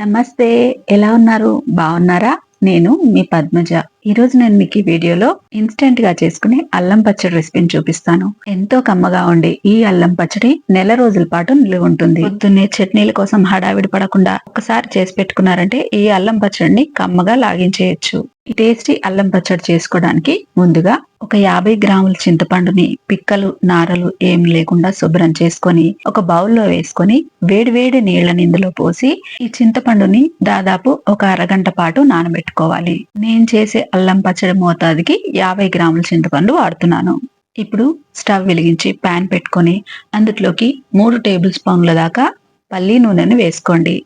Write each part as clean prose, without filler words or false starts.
నమస్తే. ఎలా ఉన్నారు? బాగున్నారా? నేను మీ పద్మజ. ఈరోజు నేను మీకు ఈ వీడియోలో ఇన్స్టెంట్ గా చేసుకునే అల్లం పచ్చడి రెసిపీని చూపిస్తాను. ఎంతో కమ్మగా ఉండే ఈ అల్లం పచ్చడి నెల రోజుల పాటు నిలువ ఉంటుంది. పొద్దున్నే చట్నీల కోసం హడావిడి పడకుండా ఒకసారి చేసి పెట్టుకున్నారంటే ఈ అల్లం పచ్చడిని కమ్మగా లాగించేయచ్చు. ఈ టేస్టీ అల్లం పచ్చడి చేసుకోవడానికి ముందుగా ఒక 50 గ్రాముల చింతపండుని పిక్కలు నారలు ఏం లేకుండా శుభ్రం చేసుకొని ఒక బౌల్లో వేసుకొని వేడి నీళ్ళని ఇందులో పోసి ఈ చింతపండుని దాదాపు ఒక అరగంట పాటు నానబెట్టుకోవాలి. నేను చేసే అల్లం పచ్చడి మోతాదుకి 50 గ్రాముల చింతపండు వాడుతున్నాను. ఇప్పుడు స్టవ్ వెలిగించి పాన్ పెట్టుకొని అందులోకి 3 టేబుల్ స్పూన్ల దాకా పల్లి నూనెను వేసుకోండి.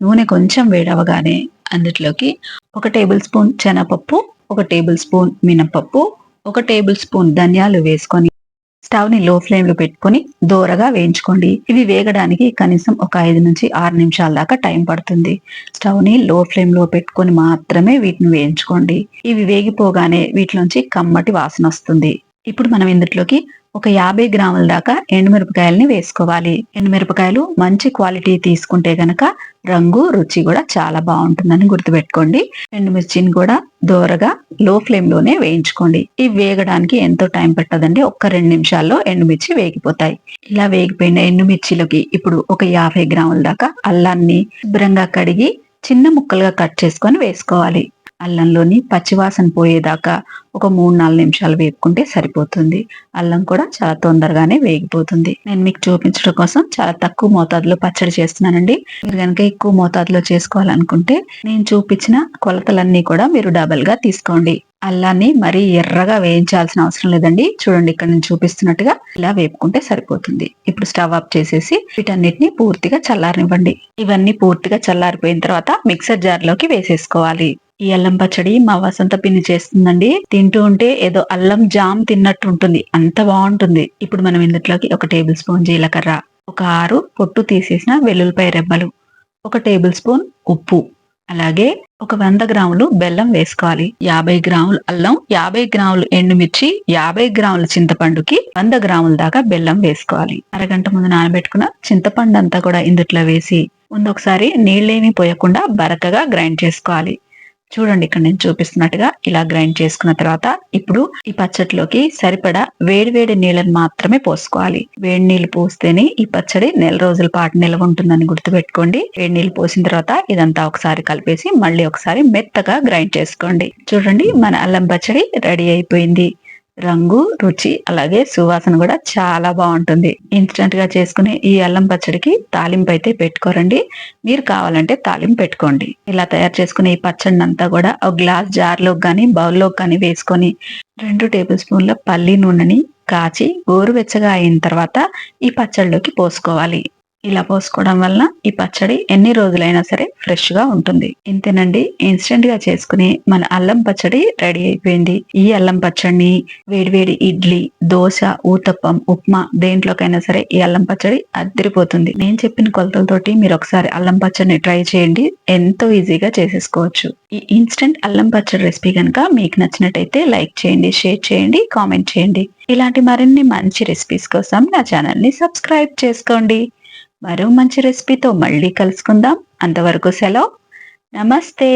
నూనె కొంచెం వేడవగానే అందులోకి 1 టేబుల్ స్పూన్ శనగపప్పు, 1 టేబుల్ స్పూన్ మినపప్పు, 1 టేబుల్ స్పూన్ ధనియాలు వేసుకొని స్టవ్ ని లో ఫ్లేమ్ లో పెట్టుకొని దోరగా వేయించుకోండి. ఇవి వేగడానికి కనీసం ఒక 5 నుంచి 6 నిమిషాల దాకా టైం పడుతుంది. స్టవ్ ని లో ఫ్లేమ్ లో పెట్టుకొని మాత్రమే వీటిని వేయించుకోండి. ఇవి వేగిపోగానే వీటిలోంచి కమ్మటి వాసన వస్తుంది. ఇప్పుడు మనం ఇందులోకి ఒక 50 గ్రాముల దాకా ఎండుమిరపకాయలని వేసుకోవాలి. ఎండుమిరపకాయలు మంచి క్వాలిటీ తీసుకుంటే గనక రంగు రుచి కూడా చాలా బాగుంటుందని గుర్తుపెట్టుకోండి. ఎండుమిర్చిని కూడా దోరగా లో ఫ్లేమ్ లోనే వేయించుకోండి. ఇవి వేగడానికి ఎంతో టైం పట్టదండి. ఒక్క 2 నిమిషాల్లో ఎండుమిర్చి వేగిపోతాయి. ఇలా వేగిపోయిన ఎండుమిర్చిలోకి ఇప్పుడు ఒక 50 గ్రాముల దాకా అల్లాన్ని శుభ్రంగా కడిగి చిన్న ముక్కలుగా కట్ చేసుకొని వేసుకోవాలి. అల్లంలోని పచ్చివాసన పోయేదాకా ఒక 3-4 నిమిషాలు వేపుకుంటే సరిపోతుంది. అల్లం కూడా చాలా తొందరగానే వేగిపోతుంది. నేను మీకు చూపించడం కోసం చాలా తక్కువ మోతాదులో పచ్చడి చేస్తున్నానండి. మీరు కనుక ఎక్కువ మోతాదులో చేసుకోవాలనుకుంటే నేను చూపించిన కొలతలన్నీ కూడా మీరు డబల్ గా తీసుకోండి. అల్లాన్ని మరీ ఎర్రగా వేయించాల్సిన అవసరం లేదండి. చూడండి, ఇక్కడ నేను చూపిస్తున్నట్టుగా ఇలా వేపుకుంటే సరిపోతుంది. ఇప్పుడు స్టవ్ ఆఫ్ చేసేసి వీటన్నిటిని పూర్తిగా చల్లారనివ్వండి. ఇవన్నీ పూర్తిగా చల్లారిపోయిన తర్వాత మిక్సర్ జార్ లోకి వేసేసుకోవాలి. ఈ అల్లం పచ్చడి మా వసంత పిన్ని చేస్తుందండి. తింటూ ఉంటే ఏదో అల్లం జామ్ తిన్నట్టు ఉంటుంది. అంత బాగుంటుంది. ఇప్పుడు మనం ఇందులోకి 1 టేబుల్ స్పూన్ జీలకర్ర, ఒక 6 పొట్టు తీసేసిన వెల్లుల్లిపాయ రెబ్బలు, 1 టేబుల్ స్పూన్ ఉప్పు, అలాగే ఒక 100 గ్రాములు బెల్లం వేసుకోవాలి. 50 గ్రాములు అల్లం, 50 గ్రాములు ఎండుమిర్చి, 50 గ్రాముల చింతపండుకి 100 గ్రాముల దాకా బెల్లం వేసుకోవాలి. అరగంట ముందు నానబెట్టుకున్న చింతపండు అంతా కూడా ఇందులో వేసి ముందు ఒకసారి నీళ్ళేమీ పోయకుండా బరకగా గ్రైండ్ చేసుకోవాలి. చూడండి, ఇక్కడ నేను చూపిస్తున్నట్టుగా ఇలా గ్రైండ్ చేసుకున్న తర్వాత ఇప్పుడు ఈ పచ్చడిలోకి సరిపడా వేడి నీళ్ళని మాత్రమే పోసుకోవాలి. వేడి నీళ్ళు పోస్తేనే ఈ పచ్చడి నెల రోజుల పాటు నిల్వ ఉంటుందని గుర్తుపెట్టుకోండి. వేడి నీళ్ళు పోసిన తర్వాత ఇదంతా ఒకసారి కలిపేసి మళ్ళీ ఒకసారి మెత్తగా గ్రైండ్ చేసుకోండి. చూడండి, మన అల్లం పచ్చడి రెడీ అయిపోయింది. రంగు రుచి అలాగే సువాసన కూడా చాలా బాగుంటుంది. ఇన్స్టెంట్ గా చేసుకునే ఈ అల్లం పచ్చడికి తాలింపు అయితే పెట్టుకోరండి. మీరు కావాలంటే తాలింపు పెట్టుకోండి. ఇలా తయారు చేసుకునే ఈ పచ్చడిని అంతా కూడా ఒక గ్లాస్ జార్ లోకి గానీ బౌల్లోకి కానీ వేసుకొని 2 టేబుల్ స్పూన్ల పల్లి నూనెని కాచి గోరువెచ్చగా అయిన తర్వాత ఈ పచ్చడిలోకి పోసుకోవాలి. ఇలా పోసుకోవడం వలన ఈ పచ్చడి ఎన్ని రోజులైనా సరే ఫ్రెష్ గా ఉంటుంది. ఇంతేనండి, ఇన్స్టెంట్ గా చేసుకుని మన అల్లం పచ్చడి రెడీ అయిపోయింది. ఈ అల్లం పచ్చడిని వేడివేడి ఇడ్లీ, దోశ, ఊతప్పం, ఉప్మా దేంట్లోకైనా సరే ఈ అల్లం పచ్చడి అద్దరిపోతుంది. నేను చెప్పిన కొలతలతోటి మీరు ఒకసారి అల్లం పచ్చడిని ట్రై చేయండి. ఎంతో ఈజీగా చేసేసుకోవచ్చు. ఈ ఇన్స్టెంట్ అల్లం పచ్చడి రెసిపీ కనుక మీకు నచ్చినట్టయితే లైక్ చేయండి, షేర్ చేయండి, కామెంట్ చేయండి. ఇలాంటి మరిన్ని మంచి రెసిపీస్ కోసం నా ఛానల్ ని సబ్స్క్రైబ్ చేసుకోండి. మరో మంచి రెసిపీతో మళ్ళీ కలుసుకుందాం. అంతవరకు సెలవు. నమస్తే.